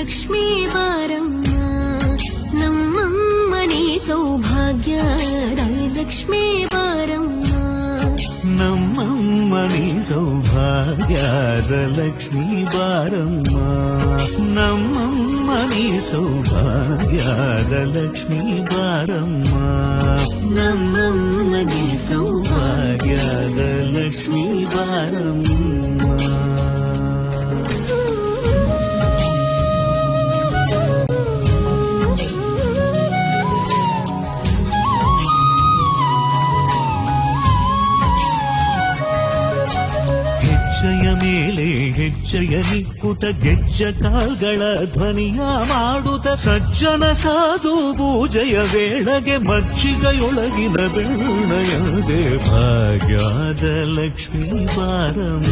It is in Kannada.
ಲಕ್ಷ್ಮೀ ಬಾರಮ್ಮ ನಮ್ಮಮ್ಮನಿ ಸೌಭಾಗ್ಯದ ಲಕ್ಷ್ಮೀ ಬಾರಮ್ಮ ನಮ್ಮಮ್ಮನಿ ಸೌಭಾಗ್ಯದ ಲಕ್ಷ್ಮೀ ಬಾರಮ್ಮ ನಮ್ಮಮ್ಮನಿ ಸೌಭಾಗ್ಯದ ಲಕ್ಷ್ಮೀ ಬಾರಮ್ಮ ನಮ್ಮಮ್ಮನಿ ಸೌಭಾಗ್ಯದ ಲಕ್ಷ್ಮೀ ಬಾರಮ್ಮ ಹೆಜ್ಜೆಯ ಮೇಲೆ ಹೆಜ್ಜೆಯ ನಿಕ್ಕುತ ಗೆಜ್ಜ ಕಾಲ್ಗಳ ಧ್ವನಿಯ ಮಾಡುತ್ತ ಸಜ್ಜನ ಸಾಧು ಪೂಜೆಯ ವೇಳೆಗೆ ಮಜ್ಜಿಗೆಯೊಳಗಿನ ಬೆಣ್ಣೆಯದೆ ಭಾಗ್ಯದ ಲಕ್ಷ್ಮೀ ಬಾರಮ್ಮ